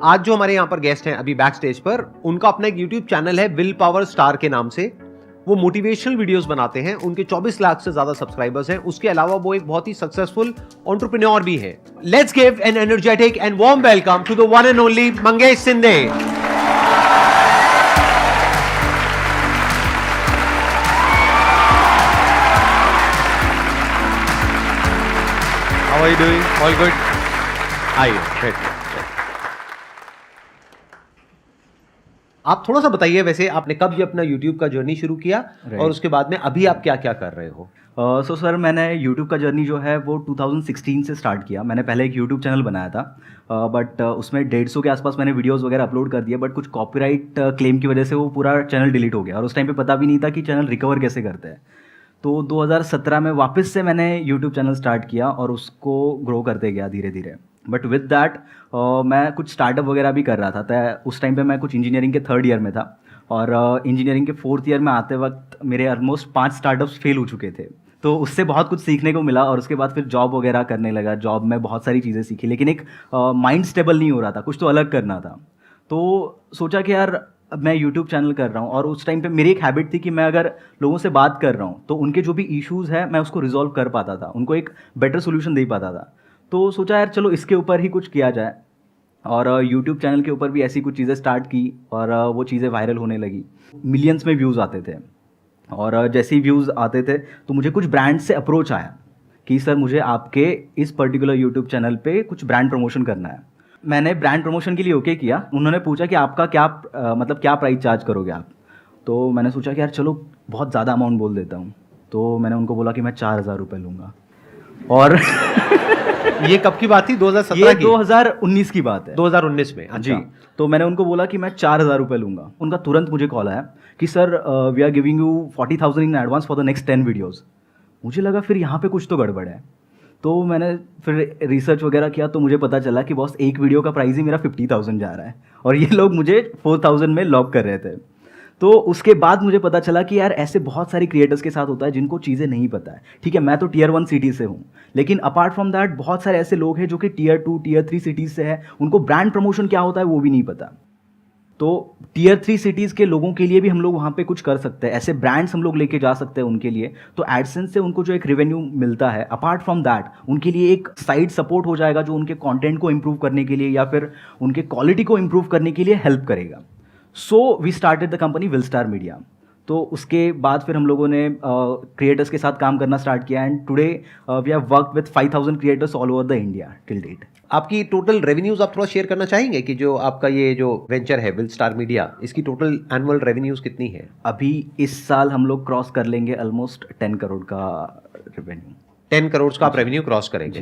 आज जो हमारे यहाँ पर गेस्ट हैं अभी बैक स्टेज पर, उनका अपना एक यूट्यूब चैनल है विल पावर स्टार के नाम से। वो मोटिवेशनल वीडियोस बनाते हैं, उनके 24 लाख से ज्यादा सब्सक्राइबर्स हैं। उसके अलावा वो एक बहुत ही सक्सेसफुल एंटरप्रेन्योर भी है। Let's give an energetic and warm welcome to the one and only Mangesh Sindhe. How are you doing? All good? आइए, बैठिए। आप थोड़ा सा बताइए, वैसे आपने कब ये अपना YouTube का जर्नी शुरू किया और उसके बाद में अभी आप क्या क्या कर रहे हो? सो सर, मैंने YouTube का जर्नी जो है वो 2016 से स्टार्ट किया। मैंने पहले एक YouTube चैनल बनाया था, बट उसमें 150 के आसपास मैंने वीडियोस वगैरह अपलोड कर दिए, बट कुछ कॉपीराइट क्लेम की वजह से वो पूरा चैनल डिलीट हो गया और उस टाइम पे पता भी नहीं था कि चैनल रिकवर कैसे करते हैं। तो 2017 में वापस से मैंने YouTube चैनल स्टार्ट किया और उसको ग्रो करते गया धीरे धीरे। बट विद दैट मैं कुछ स्टार्टअप वगैरह भी कर रहा था। तो उस टाइम पे मैं कुछ इंजीनियरिंग के 3rd ईयर में था और इंजीनियरिंग के 4th ईयर में आते वक्त मेरे ऑलमोस्ट 5 स्टार्टअप्स फेल हो चुके थे। तो उससे बहुत कुछ सीखने को मिला और उसके बाद फिर जॉब वगैरह करने लगा। जॉब में बहुत सारी चीज़ें सीखी, लेकिन एक माइंड स्टेबल नहीं हो रहा था, कुछ तो अलग करना था। तो सोचा कि यार अब मैं यूट्यूब चैनल कर रहा हूँ और उस टाइम पे मेरी एक हैबिट थी कि मैं अगर लोगों से बात कर रहा हूँ तो उनके जो भी इश्यूज़ है मैं उसको रिजॉल्व कर पाता था, उनको एक बेटर सोल्यूशन दे पाता था। तो सोचा यार चलो इसके ऊपर ही कुछ किया जाए और यूट्यूब चैनल के ऊपर भी ऐसी कुछ चीज़ें स्टार्ट की और वो चीज़ें वायरल होने लगी। मिलियंस में व्यूज़ आते थे और जैसे ही व्यूज़ आते थे तो मुझे कुछ ब्रांड से अप्रोच आया कि सर मुझे आपके इस पर्टिकुलर यूट्यूब चैनल पे कुछ ब्रांड प्रमोशन करना है। मैंने ब्रांड प्रमोशन के लिए ओके किया। उन्होंने पूछा कि आपका क्या मतलब क्या प्राइस चार्ज करोगे आप। तो मैंने सोचा कि यार चलो बहुत ज़्यादा अमाउंट बोल देता हूँ। तो मैंने उनको बोला कि मैं 4,000 रुपये लूँगा। और ये कब की बात थी? 2017 ये की? 2019 की बात है। 2019 में? जी। तो मैंने उनको बोला कि मैं 4,000 रुपये लूँगा। उनका तुरंत मुझे कॉल आया कि sir we are giving you 40,000 in advance for the next 10 videos. मुझे लगा फिर यहाँ पे कुछ तो गड़बड़ है। तो मैंने फिर रिसर्च वगैरह किया तो मुझे पता चला कि बॉस एक वीडियो का प्राइस ही मेरा 50,000 जा रहा है और ये लोग मुझे 4,000 में लॉक कर रहे थे। तो उसके बाद मुझे पता चला कि यार ऐसे बहुत सारे क्रिएटर्स के साथ होता है जिनको चीज़ें नहीं पता है। ठीक है, मैं तो Tier 1 सिटी से हूँ, लेकिन अपार्ट फ्रॉम दैट बहुत सारे ऐसे लोग हैं जो कि Tier 2 Tier 3 सिटीज़ से है, उनको ब्रांड प्रमोशन क्या होता है वो भी नहीं पता। तो Tier 3 सिटीज़ के लोगों के लिए भी हम लोग वहाँ पे कुछ कर सकते हैं, ऐसे ब्रांड्स हम लोग लेके जा सकते हैं उनके लिए। तो एडसेंस से उनको जो एक रेवेन्यू मिलता है, अपार्ट फ्रॉम दैट उनके लिए एक साइड सपोर्ट हो जाएगा जो उनके कंटेंट को इम्प्रूव करने के लिए या फिर उनके क्वालिटी को इम्प्रूव करने के लिए हेल्प करेगा। So we started the company Will Star Media. तो उसके बाद फिर हम लोगों ने क्रिएटर्स के साथ काम करना स्टार्ट किया and today we have worked with 5,000 creators all over the India till date. आपकी टोटल रेवेन्यूज आप थोड़ा शेयर करना चाहेंगे कि जो आपका ये जो वेंचर है विल स्टार मीडिया, इसकी टोटल एनुअल रेवेन्यूज कितनी है? अभी इस साल हम लोग क्रॉस कर लेंगे ऑलमोस्ट 10 करोड़ का रेवेन्यू। 10 करोड़ का आप रेवेन्यू क्रॉस करेंगे?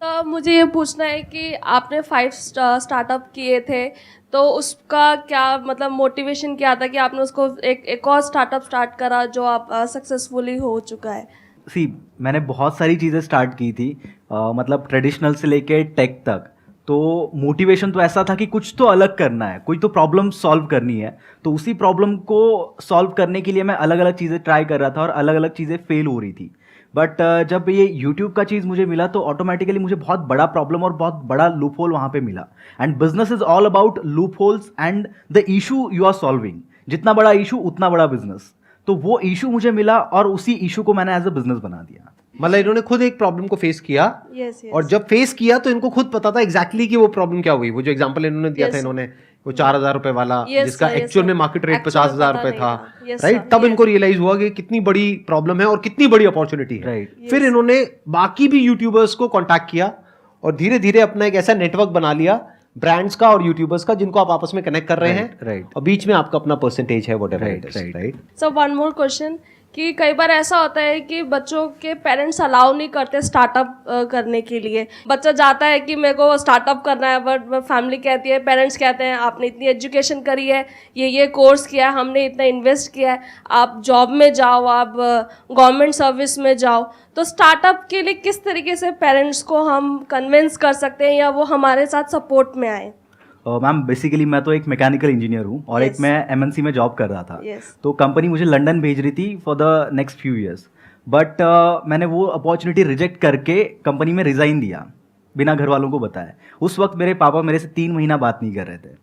तो मुझे ये पूछना है कि आपने 5 स्टार्टअप किए थे, तो उसका क्या मतलब मोटिवेशन क्या था कि आपने उसको एक और स्टार्टअप स्टार्ट करा जो आप सक्सेसफुली हो चुका है? सी, मैंने बहुत सारी चीज़ें स्टार्ट की थी, मतलब ट्रेडिशनल से लेके टेक तक। तो मोटिवेशन तो ऐसा था कि कुछ तो अलग करना है, कोई तो प्रॉब्लम सॉल्व करनी है। तो उसी प्रॉब्लम को सॉल्व करने के लिए मैं अलग अलग चीज़ें ट्राई कर रहा था और अलग अलग चीज़ें फेल हो रही थी। बट जब ये YouTube का चीज़ मुझे मिला तो ऑटोमेटिकली मुझे बहुत बड़ा प्रॉब्लम और बहुत बड़ा लूप होल वहाँ पे मिला। And business is all about loopholes and the issue you are solving. जितना बड़ा इशू उतना बड़ा बिजनेस। तो वो इशू मुझे मिला और उसी इशू को मैंने एज अ बिजनेस बना दिया। मतलब इन्होंने खुद एक प्रॉब्लम को फेस किया। yes. और जब फेस किया तो इनको खुद पता था एग्जैक्टली कि वो प्रॉब्लम क्या हुई। वो जो एग्जांपल इन्होंने दिया था, इन्होंने वो 4,000 रुपए वाला, जिसका एक्चुअल में मार्केट रेट 50,000 रुपए था, राइट? तब इनको रियलाइज हुआ कि कितनी बड़ी प्रॉब्लम है और कितनी बड़ी अपॉर्चुनिटी है। फिर इन्होंने बाकी भी यूट्यूबर्स को कॉन्टैक्ट किया और धीरे धीरे अपना एक ऐसा नेटवर्क बना लिया ब्रांड्स का और यूट्यूबर्स का, जिनको आप आपस में कनेक्ट कर रहे हैं। और बीच में आपका अपना परसेंटेज है, whatever, right? So one more question कि कई बार ऐसा होता है कि बच्चों के पेरेंट्स अलाउ नहीं करते स्टार्टअप करने के लिए। बच्चा जाता है कि मेरे को स्टार्टअप करना है, बट फैमिली कहती है, पेरेंट्स कहते हैं आपने इतनी एजुकेशन करी है, ये कोर्स किया है, हमने इतना इन्वेस्ट किया है, आप जॉब में जाओ, आप गवर्नमेंट सर्विस में जाओ। तो स्टार्टअप के लिए किस तरीके से पेरेंट्स को हम कन्विंस कर सकते हैं या वो हमारे साथ सपोर्ट में आए? मैम बेसिकली मैं तो एक मैकेनिकल इंजीनियर हूँ और एक मैं MNC में जॉब कर रहा था। तो कंपनी मुझे लंदन भेज रही थी for the next few years, but मैंने वो अपॉर्चुनिटी रिजेक्ट करके कंपनी में रिज़ाइन दिया। बिना घर वालों को बताए। उस वक्त मेरे पापा मेरे से 3 महीना बात नहीं कर रहे थे।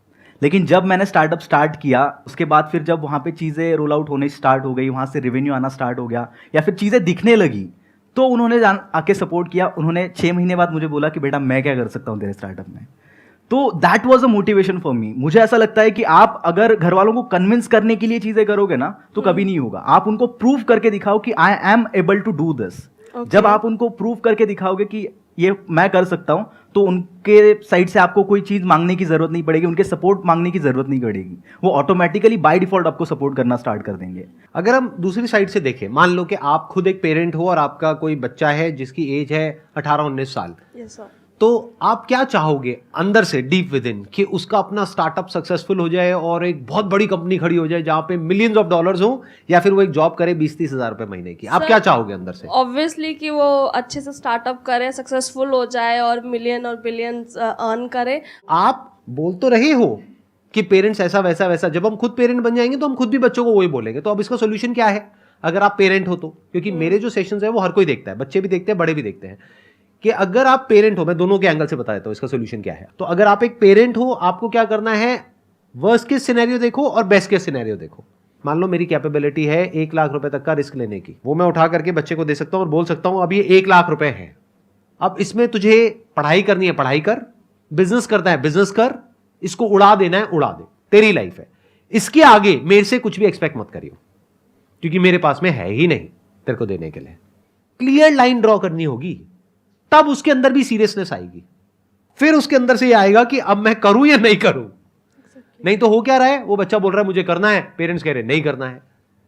लेकिन जब मैंने स्टार्टअप स्टार्ट किया, उसके बाद फिर जब वहाँ पे चीज़ें रोल आउट होने स्टार्ट हो गई, वहाँ से रेवेन्यू आना स्टार्ट हो गया या फिर चीज़ें दिखने लगी, तो उन्होंने आके सपोर्ट किया। उन्होंने 6 महीने बाद मुझे बोला कि बेटा मैं क्या कर सकता हूँ तेरे स्टार्टअप में। तो that was a motivation for me. मुझे ऐसा लगता है कि आप अगर घर वालों को कन्विंस करने के लिए चीज़ें करोगे ना तो कभी नहीं होगा। आप उनको प्रूव करके दिखाओ कि I am able to do this. जब आप उनको प्रूव करके दिखाओगे कि ये मैं कर सकता हूं, तो उनके साइड से आपको कोई चीज मांगने की जरूरत नहीं पड़ेगी, उनके सपोर्ट मांगने की जरूरत नहीं पड़ेगी। वो ऑटोमेटिकली बाय डिफॉल्ट आपको सपोर्ट करना स्टार्ट कर देंगे। अगर हम दूसरी साइड से देखें, मान लो कि आप खुद एक पेरेंट हो और आपका कोई बच्चा है जिसकी एज है 18-19 साल, यस सर। तो आप क्या चाहोगे अंदर से डीप विद इन कि उसका अपना स्टार्टअप सक्सेसफुल हो जाए और एक बहुत बड़ी कंपनी खड़ी हो जाए जहां पे मिलियंस ऑफ डॉलर्स हो, या फिर वो एक जॉब करे 20-30 हज़ार रुपए महीने की? आप क्या चाहोगे अंदर से? ऑब्वियसली कि वो अच्छे से स्टार्टअप करे, सक्सेसफुल हो जाए और मिलियन और बिलियंस अर्न करे। आप बोल तो रहे हो कि पेरेंट्स ऐसा वैसा वैसा, जब हम खुद पेरेंट बन जाएंगे तो हम खुद भी बच्चों को वही बोलेंगे। तो अब इसका सोल्यूशन क्या है अगर आप पेरेंट हो तो? क्योंकि मेरे जो सेशंस है वो हर कोई देखता है, बच्चे भी देखते हैं, बड़े भी देखते हैं, कि अगर आप पेरेंट हो, मैं दोनों के एंगल से बता देता हूं इसका सोल्यूशन क्या है। तो अगर आप एक पेरेंट हो, आपको क्या करना है, वर्स्ट केस सिनेरियो देखो और बेस्ट केस सिनेरियो देखो। मान लो मेरी कैपेबिलिटी है 1 लाख रुपए तक का रिस्क लेने की, वो मैं उठा करके बच्चे को दे सकता हूं और बोल सकता हूं अब ये 1 लाख रुपए है, अब इसमें तुझे पढ़ाई करनी है पढ़ाई कर, बिजनेस करना है बिजनेस कर, इसको उड़ा देना है उड़ा दे, तेरी लाइफ है, इसके आगे मेरे से कुछ भी एक्सपेक्ट मत करियो क्योंकि मेरे पास में है ही नहीं तेरे को देने के लिए। क्लियर लाइन ड्रॉ करनी होगी, तब उसके अंदर भी सीरियसनेस आएगी। फिर उसके अंदर से ये आएगा कि अब मैं करूं या नहीं करूं। नहीं तो हो क्या रहा है, वो बच्चा बोल रहा है मुझे करना है, पेरेंट्स कह रहे हैं नहीं करना है,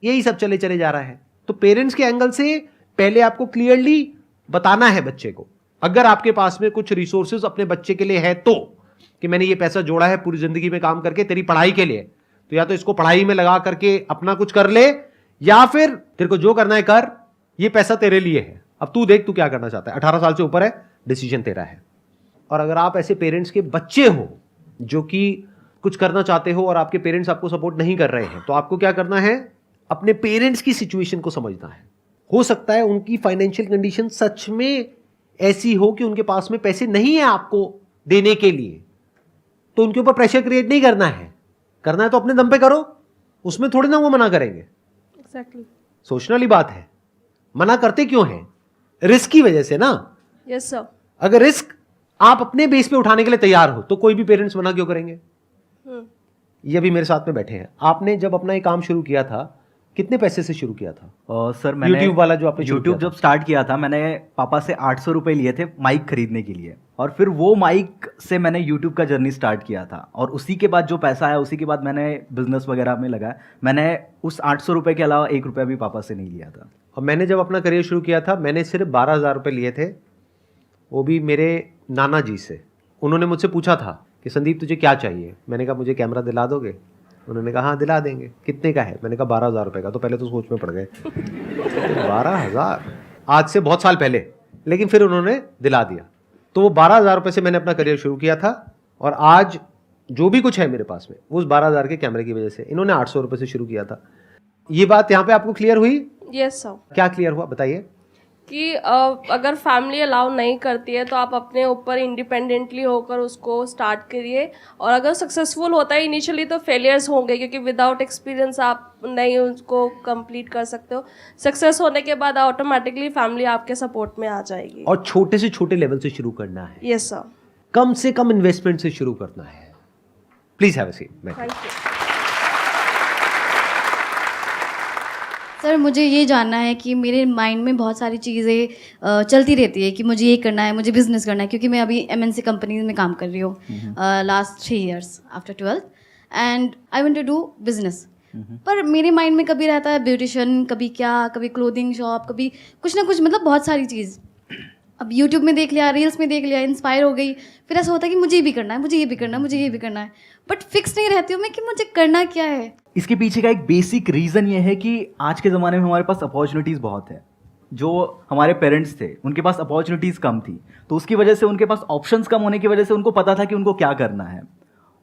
यही सब चले चले जा रहा है। तो पेरेंट्स के एंगल से पहले आपको क्लियरली बताना है बच्चे को, अगर आपके पास में कुछ रिसोर्सेज अपने बच्चे के लिए है तो, कि मैंने ये पैसा जोड़ा है पूरी जिंदगी में काम करके तेरी पढ़ाई के लिए, तो या तो इसको पढ़ाई में लगा करके अपना कुछ कर ले, या फिर तेरे को जो करना है कर, ये पैसा तेरे लिए है, अब तू देख तू क्या करना चाहता है, 18 साल से ऊपर है, डिसीजन तेरा है। और अगर आप ऐसे पेरेंट्स के बच्चे हो जो कि कुछ करना चाहते हो और आपके पेरेंट्स आपको सपोर्ट नहीं कर रहे हैं, तो आपको क्या करना है, अपने पेरेंट्स की सिचुएशन को समझना है। हो सकता है उनकी फाइनेंशियल कंडीशन सच में ऐसी हो कि उनके पास में पैसे नहीं है आपको देने के लिए, तो उनके ऊपर प्रेशर क्रिएट नहीं करना है, करना है तो अपने दम पे करो, उसमें थोड़ी ना वो मना करेंगे। एग्जैक्टली। सोचने वाली बात है, मना करते क्यों हैं, रिस्क की वजह से ना। Yes sir. अगर रिस्क आप अपने बेस पे उठाने के लिए तैयार हो तो कोई भी पेरेंट्स मना क्यों करेंगे। ये भी मेरे साथ में बैठे हैं, आपने जब अपना ये काम शुरू किया था कितने पैसे से शुरू किया था? सर मैंने YouTube वाला जो आपने शुरू YouTube किया जब स्टार्ट किया था, मैंने पापा से 800 रुपये लिए थे माइक खरीदने के लिए, और फिर वो माइक से मैंने YouTube का जर्नी स्टार्ट किया था। और उसी के बाद जो पैसा आया उसी के बाद मैंने बिजनेस वगैरह में लगाया। मैंने उस 800 रुपये के अलावा 1 रुपया भी पापा से नहीं लिया था। और मैंने जब अपना करियर शुरू किया था मैंने सिर्फ 12,000 रुपये लिए थे, वो भी मेरे नाना जी से। उन्होंने मुझसे पूछा था कि संदीप तुझे क्या चाहिए, मैंने कहा मुझे कैमरा दिला दोगे? उन्होंने कहा हाँ दिला देंगे। कितने का है? मैंने कहा 12,000 रुपये का। तो पहले तो सोच में पड़ गए 12,000, आज से बहुत साल पहले, लेकिन फिर उन्होंने दिला दिया। तो वो 12,000 रुपये से मैंने अपना करियर शुरू किया था, और आज जो भी कुछ है मेरे पास में वो उस 12,000 के कैमरे की वजह से। इन्होंने 800 रुपये से शुरू किया था। ये बात यहाँ पे आपको क्लियर हुई? Yes sir. क्या क्लियर हुआ बताइए? कि अगर फैमिली अलाउ नहीं करती है तो आप अपने ऊपर इंडिपेंडेंटली होकर उसको स्टार्ट करिए, और अगर सक्सेसफुल होता है इनिशियली तो फेलियर्स होंगे क्योंकि विदाउट एक्सपीरियंस आप नहीं उसको कंप्लीट कर सकते हो। सक्सेस होने के बाद ऑटोमेटिकली फैमिली आपके सपोर्ट में आ जाएगी। और छोटे से छोटे लेवल से शुरू करना है। Yes sir. कम से कम इन्वेस्टमेंट से शुरू करना है। Please have a seat. Thank you. Sir मुझे ये जानना है कि मेरे माइंड में बहुत सारी चीज़ें चलती रहती है कि मुझे ये करना है, मुझे बिजनेस करना है, क्योंकि मैं अभी MNC कंपनी में काम कर रही हूँ last 3 years after 12th, and I want to do business. पर मेरे माइंड में कभी रहता है ब्यूटिशियन, कभी क्या, कभी क्लोथिंग शॉप, कभी कुछ ना कुछ, मतलब बहुत सारी चीज़। अब यूट्यूब में देख लिया, रील्स में देख लिया, इंस्पायर हो गई, फिर ऐसा होता है कि मुझे ये भी करना है, मुझे ये भी करना है, मुझे ये भी करना है, बट फिक्स नहीं रहती हूँ मैं कि मुझे करना क्या है। इसके पीछे का एक बेसिक रीज़न ये है कि आज के ज़माने में हमारे पास अपॉर्चुनिटीज़ बहुत है। जो हमारे पेरेंट्स थे उनके पास अपॉर्चुनिटीज़ कम थी, तो उसकी वजह से उनके पास ऑप्शंस कम होने की वजह से उनको पता था कि उनको क्या करना है।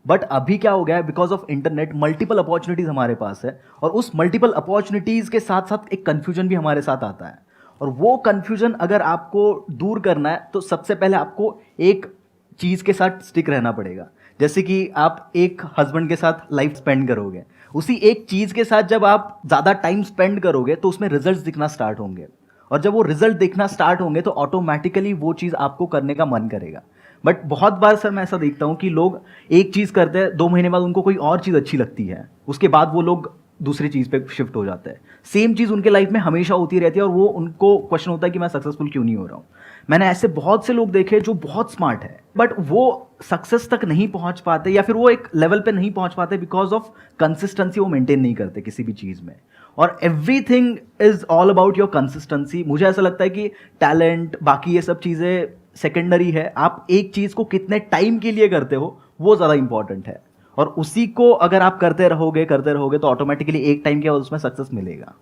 बट अभी क्या हो गया है, because of internet multiple opportunities हमारे पास है, और उस मल्टीपल अपॉर्चुनिटीज़ के साथ साथ एक कन्फ्यूजन भी हमारे साथ आता है। और वो कन्फ्यूजन अगर आपको दूर करना है तो सबसे पहले आपको एक चीज़ के साथ स्टिक रहना पड़ेगा। जैसे कि आप एक हस्बैंड के साथ लाइफ स्पेंड करोगे, उसी एक चीज़ के साथ जब आप ज़्यादा टाइम स्पेंड करोगे तो उसमें रिजल्ट्स दिखना स्टार्ट होंगे, और जब वो रिजल्ट दिखना स्टार्ट होंगे तो ऑटोमेटिकली वो चीज़ आपको करने का मन करेगा। बट बहुत बार सर मैं ऐसा देखता हूँ कि लोग एक चीज़ करते हैं, 2 महीने बाद उनको कोई और चीज़ अच्छी लगती है, उसके बाद वो लोग दूसरी चीज़ पे शिफ्ट हो जाते हैं। सेम चीज़ उनके लाइफ में हमेशा होती रहती है और वो उनको क्वेश्चन होता है कि मैं सक्सेसफुल क्यों नहीं हो रहा हूँ। मैंने ऐसे बहुत से लोग देखे जो बहुत स्मार्ट है बट वो सक्सेस तक नहीं पहुंच पाते, या फिर वो एक लेवल पे नहीं पहुंच पाते बिकॉज ऑफ कंसिस्टेंसी वो मेंटेन नहीं करते किसी भी चीज़ में। और everything is all about your consistency. मुझे ऐसा लगता है कि टैलेंट बाकी ये सब चीज़ें सेकेंडरी है, आप एक चीज़ को कितने टाइम के लिए करते हो वो ज़्यादा इंपॉर्टेंट है, और उसी को अगर आप करते रहोगे तो ऑटोमेटिकली एक टाइम के बाद उसमें सक्सेस मिलेगा।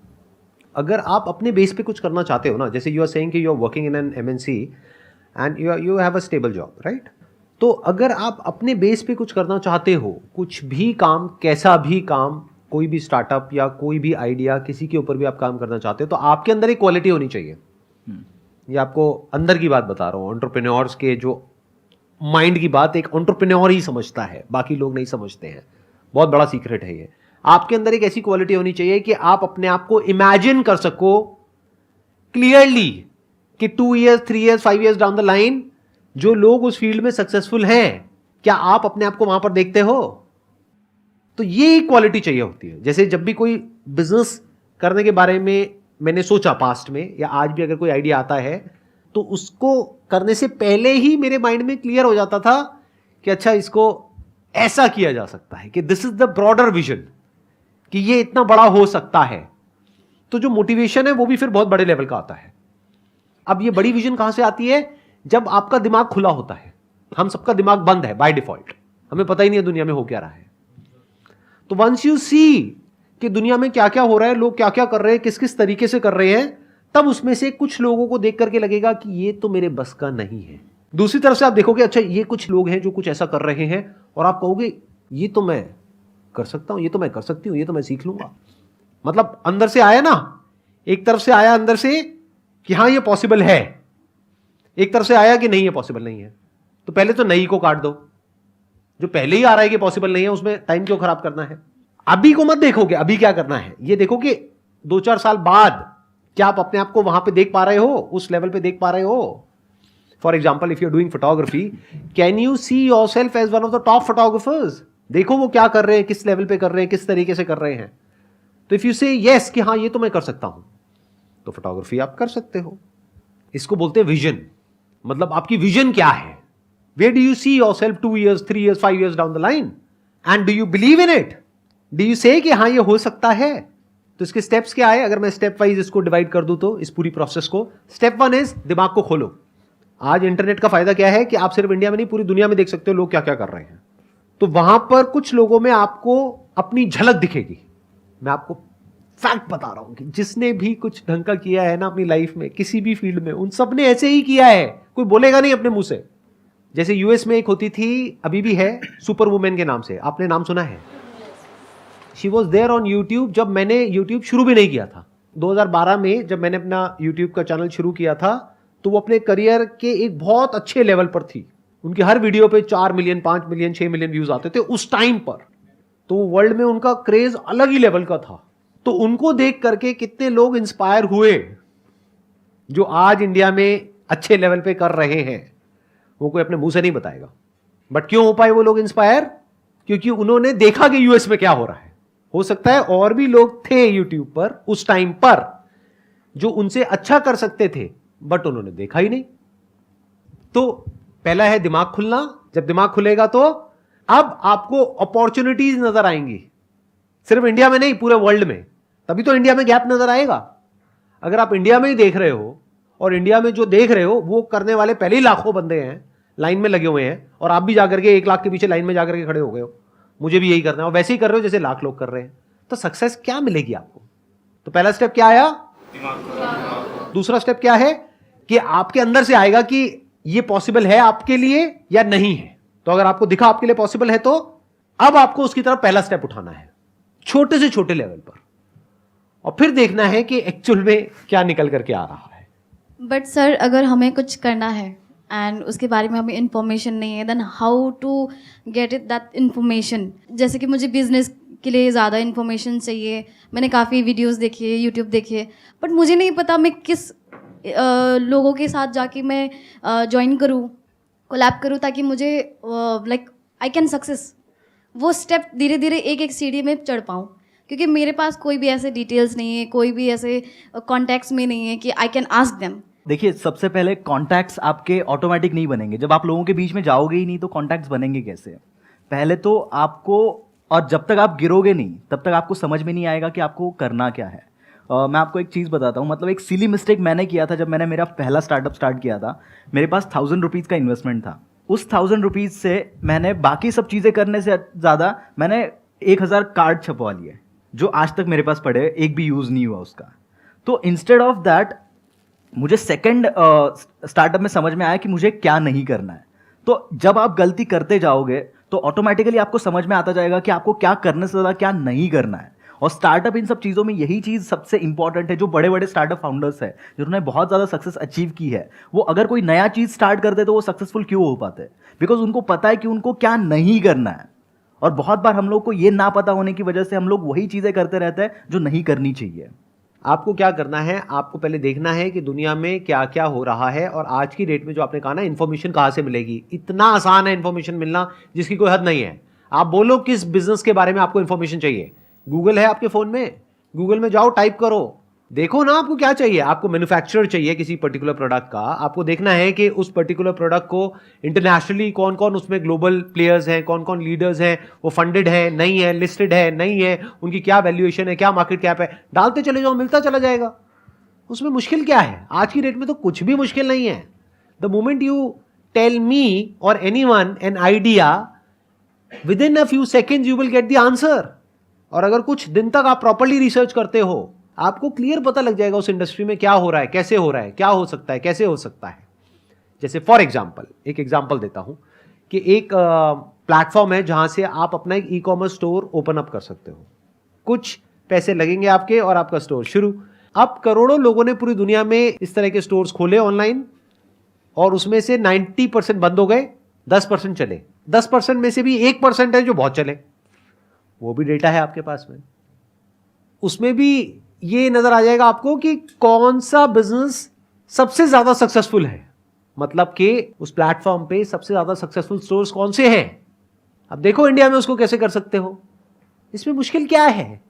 अगर आप अपने बेस पे कुछ करना चाहते हो ना, जैसे यू आर सेइंग कि you are working in an MNC and you have a stable job, right? तो अगर आप अपने बेस पे कुछ करना चाहते हो, कुछ भी काम, कैसा भी काम, कोई भी स्टार्टअप या कोई भी आइडिया, किसी के ऊपर भी आप काम करना चाहते हो, तो आपके अंदर एक क्वालिटी होनी चाहिए। ये आपको अंदर की बात बता रहा हूँ, एंटरप्रेन्योर्स के जो माइंड की बात एक एंटरप्रेन्योर ही समझता है, बाकी लोग नहीं समझते हैं। बहुत बड़ा सीक्रेट है ये। आपके अंदर एक ऐसी क्वालिटी होनी चाहिए कि आप अपने आप को इमेजिन कर सको क्लियरली कि 2 years, 3 years, 5 years down the line जो लोग उस फील्ड में सक्सेसफुल हैं, क्या आप अपने आप को वहां पर देखते हो? तो ये क्वालिटी चाहिए होती है। जैसे जब भी कोई बिजनेस करने के बारे में मैंने सोचा पास्ट में, या आज भी अगर कोई आइडिया आता है, तो उसको करने से पहले ही मेरे माइंड में क्लियर हो जाता था कि अच्छा इसको ऐसा किया जा सकता है, कि this is the broader vision, कि ये इतना बड़ा हो सकता है। तो जो मोटिवेशन है वो भी फिर बहुत बड़े लेवल का आता है। अब ये बड़ी विजन कहां से आती है? जब आपका दिमाग खुला होता है। हम सबका दिमाग बंद है बाय डिफॉल्ट, हमें पता ही नहीं है दुनिया में हो क्या रहा है। तो वंस यू सी कि दुनिया में क्या क्या हो रहा है, लोग क्या क्या कर रहे हैं, किस किस तरीके से कर रहे हैं, तब उसमें से कुछ लोगों को देख करके लगेगा कि ये तो मेरे बस का नहीं है। दूसरी तरफ से आप देखोगे अच्छा ये कुछ लोग हैं जो कुछ ऐसा कर रहे हैं, और आप कहोगे ये तो मैं कर सकता हूं, ये तो मैं कर सकती हूं, ये तो मैं सीख लूंगा। मतलब अंदर से आया ना, एक तरफ से आया अंदर से कि हाँ ये पॉसिबल है, एक तरफ से आया कि नहीं ये पॉसिबल नहीं है। तो पहले तो नहीं को काट दो, जो पहले ही आ रहा है कि पॉसिबल नहीं है उसमें टाइम क्यों खराब करना है। अभी को मत देखोगे, अभी क्या करना है ये देखो कि 2-4 साल बाद क्या आप अपने आप को वहां पे देख पा रहे हो, उस लेवल पे देख पा रहे हो। For example if you are doing photography, can you see yourself as one of the top photographers? देखो वो क्या कर रहे हैं, किस लेवल पे कर रहे हैं, किस तरीके से कर रहे हैं। तो इफ यू से यस कि हाँ ये तो मैं कर सकता हूं, तो फोटोग्राफी आप कर सकते हो। इसको बोलते हैं विजन। मतलब आपकी विजन क्या है? Where do you see yourself 2 years, 3 years, 5 years down the line, and do you believe in it? Do you say कि हाँ ये हो सकता है? तो इसके स्टेप्स क्या है? अगर मैं स्टेप वाइज इसको डिवाइड कर दूं तो इस पूरी प्रोसेस को, स्टेप 1 इज दिमाग को खोलो। आज इंटरनेट का फायदा क्या है कि आप सिर्फ इंडिया में नहीं पूरी दुनिया में देख सकते हो लोग क्या क्या कर रहे हैं। तो वहां पर कुछ लोगों में आपको अपनी झलक दिखेगी। मैं आपको फैक्ट बता रहा हूं कि जिसने भी कुछ ढंग का किया है ना अपनी लाइफ में, किसी भी फील्ड में, उन सब ने ऐसे ही किया है। कोई बोलेगा नहीं अपने मुंह से। जैसे यूएस में एक होती थी, अभी भी है, सुपर वुमेन के नाम से, आपने नाम सुना है? She was there on YouTube जब मैंने यूट्यूब शुरू भी नहीं किया था। 2012 में जब मैंने अपना यूट्यूब का चैनल शुरू किया था, तो वो अपने करियर के एक बहुत अच्छे लेवल पर थी। उनके हर वीडियो पे 4 मिलियन, 5 मिलियन, 6 मिलियन व्यूज आते थे उस टाइम पर। तो वर्ल्ड में उनका क्रेज अलग ही लेवल का था। तो उनको देख करके कितने लोग इंस्पायर हुए जो आज इंडिया में अच्छे लेवल पे कर रहे हैं। वो कोई अपने मुंह से नहीं बताएगा। बट क्यों हो पाए वो लोग इंस्पायर? क्योंकि उन्होंने देखा कि यूएस में क्या हो रहा है। हो सकता है और भी लोग थे यूट्यूब पर उस टाइम पर जो उनसे अच्छा कर सकते थे, बट उन्होंने देखा ही नहीं। तो पहला है दिमाग खुलना। जब दिमाग खुलेगा तो अब आपको अपॉर्चुनिटीज नजर आएंगी, सिर्फ इंडिया में नहीं, पूरे वर्ल्ड में। तभी तो इंडिया में गैप नजर आएगा। अगर आप इंडिया में ही देख रहे हो, और इंडिया में जो देख रहे हो वो करने वाले पहले ही लाखों बंदे हैं, लाइन में लगे हुए हैं, और आप भी जाकर के 1 लाख के पीछे लाइन में जाकर के खड़े हो गए हो, मुझे भी यही करना है, और वैसे ही कर रहे हो जैसे लाख लोग कर रहे हैं, तो सक्सेस क्या मिलेगी आपको? तो पहला स्टेप क्या आया? दूसरा स्टेप क्या है कि आपके अंदर से आएगा कि ये पॉसिबल है आपके लिए या नहीं है। तो अगर आपको दिखा आपके लिए पॉसिबल है, तो अब आपको उसकी तरफ पहला स्टेप उठाना है, छोटे से छोटे लेवल पर, और फिर देखना है कि एक्चुअल में क्या निकल करके आ रहा है। बट सर अगर हमें कुछ करना है एंड उसके बारे में हमें इन्फॉर्मेशन नहीं है, then how to get it that information? जैसे कि मुझे बिजनेस के लिए ज़्यादा इन्फॉर्मेशन चाहिए, मैंने काफ़ी वीडियोस देखी है, यूट्यूब देखी है, बट मुझे नहीं पता मैं किस लोगों के साथ जाके मैं ज्वाइन करूँ, कोलैब करूँ, ताकि मुझे लाइक आई कैन सक्सेस वो स्टेप धीरे धीरे एक एक सीढ़ी में चढ़ पाऊँ, क्योंकि मेरे पास कोई भी ऐसे डिटेल्स नहीं है, कोई भी ऐसे कॉन्टैक्ट्स में नहीं है कि आई कैन आस्क देम। देखिए, सबसे पहले कॉन्टैक्ट्स आपके ऑटोमेटिक नहीं बनेंगे। जब आप लोगों के बीच में जाओगे ही नहीं तो कॉन्टैक्ट्स बनेंगे कैसे? पहले तो आपको, और जब तक आप गिरोगे नहीं तब तक आपको समझ में नहीं आएगा कि आपको करना क्या है। मैं आपको एक चीज़ बताता हूँ, मतलब एक सिली मिस्टेक मैंने किया था जब मैंने मेरा पहला स्टार्टअप स्टार्ट किया था। मेरे पास 1000 रुपीज़ का इन्वेस्टमेंट था। उस 1000 रुपीज़ से मैंने बाकी सब चीज़ें करने से ज़्यादा मैंने 1000 कार्ड छपवा लिए, जो आज तक मेरे पास पड़े, एक भी यूज़ नहीं हुआ उसका। तो इंस्टेड ऑफ दैट मुझे सेकंड स्टार्टअप में समझ में आया कि मुझे क्या नहीं करना है। तो जब आप गलती करते जाओगे तो ऑटोमेटिकली आपको समझ में आता जाएगा कि आपको क्या करने से ज़्यादा क्या नहीं करना है। और स्टार्टअप इन सब चीज़ों में यही चीज़ सबसे इंपॉर्टेंट है। जो बड़े बड़े स्टार्टअप फाउंडर्स हैं जिन्होंने बहुत ज़्यादा सक्सेस अचीव की है, वो अगर कोई नया चीज़ स्टार्ट करते तो वो सक्सेसफुल क्यों हो पाते? बिकॉज उनको पता है कि उनको क्या नहीं करना है। और बहुत बार हम लोग को ये ना पता होने की वजह से हम लोग वही चीज़ें करते रहते हैं जो नहीं करनी चाहिए। आपको क्या करना है, आपको पहले देखना है कि दुनिया में क्या क्या हो रहा है, और आज की डेट में जो आपने कहा ना, इन्फॉर्मेशन कहाँ से मिलेगी। इतना आसान है इन्फॉर्मेशन मिलना जिसकी कोई हद नहीं है। आप बोलो किस बिजनेस के बारे में आपको इन्फॉर्मेशन चाहिए, गूगल है आपके फ़ोन में, गूगल में जाओ, टाइप करो, देखो ना आपको क्या चाहिए। आपको मैन्युफैक्चरर चाहिए किसी पर्टिकुलर प्रोडक्ट का, आपको देखना है कि उस पर्टिकुलर प्रोडक्ट को इंटरनेशनली कौन कौन उसमें ग्लोबल प्लेयर्स हैं, कौन कौन लीडर्स हैं, वो फंडेड है नहीं है, लिस्टेड है नहीं है, उनकी क्या वैल्यूएशन है, क्या मार्केट कैप है, डालते चले जाओ, मिलता चला जाएगा। उसमें मुश्किल क्या है? आज की डेट में तो कुछ भी मुश्किल नहीं है। The moment you tell me or anyone an idea, within a few seconds you will get the answer. और अगर कुछ दिन तक आप प्रॉपर्ली रिसर्च करते हो, आपको क्लियर पता लग जाएगा उस इंडस्ट्री में क्या हो रहा है, कैसे हो रहा है, क्या हो सकता है, कैसे हो सकता है। जैसे फॉर एग्जांपल, एक एग्जांपल देता हूं कि एक प्लेटफॉर्म है जहां से आप अपना एक e commerce store open up कर सकते हो। कुछ पैसे लगेंगे आपके और आपका स्टोर शुरू। अब करोड़ों लोगों ने पूरी दुनिया में इस तरह के स्टोर्स खोले ऑनलाइन, और उसमें से 90% बंद हो गए, 10% चले। 10% में से भी 1% है जो बहुत चले। वो भी डेटा है आपके पास में, उसमें भी ये नजर आ जाएगा आपको कि कौन सा बिजनेस सबसे ज्यादा सक्सेसफुल है, मतलब कि उस प्लेटफॉर्म पे सबसे ज्यादा सक्सेसफुल स्टोर्स कौन से हैं। अब देखो इंडिया में उसको कैसे कर सकते हो। इसमें मुश्किल क्या है?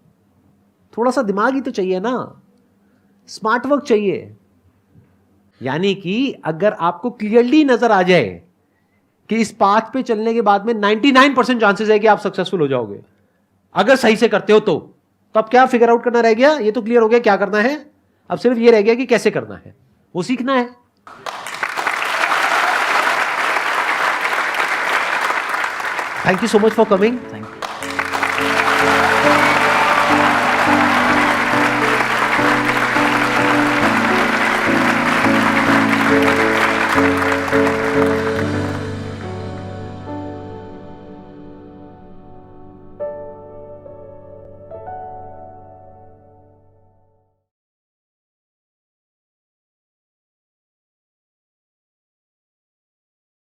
थोड़ा सा दिमाग ही तो चाहिए ना, स्मार्ट वर्क चाहिए। यानी कि अगर आपको क्लियरली नजर आ जाए कि इस पाथ पे चलने के बाद में 99% चांसेस है कि आप सक्सेसफुल हो जाओगे, अगर सही से करते हो तो अब क्या फिगर आउट करना रह गया? ये तो क्लियर हो गया क्या करना है, अब सिर्फ ये रह गया कि कैसे करना है, वो सीखना है। Thank you so much for coming. Thank you.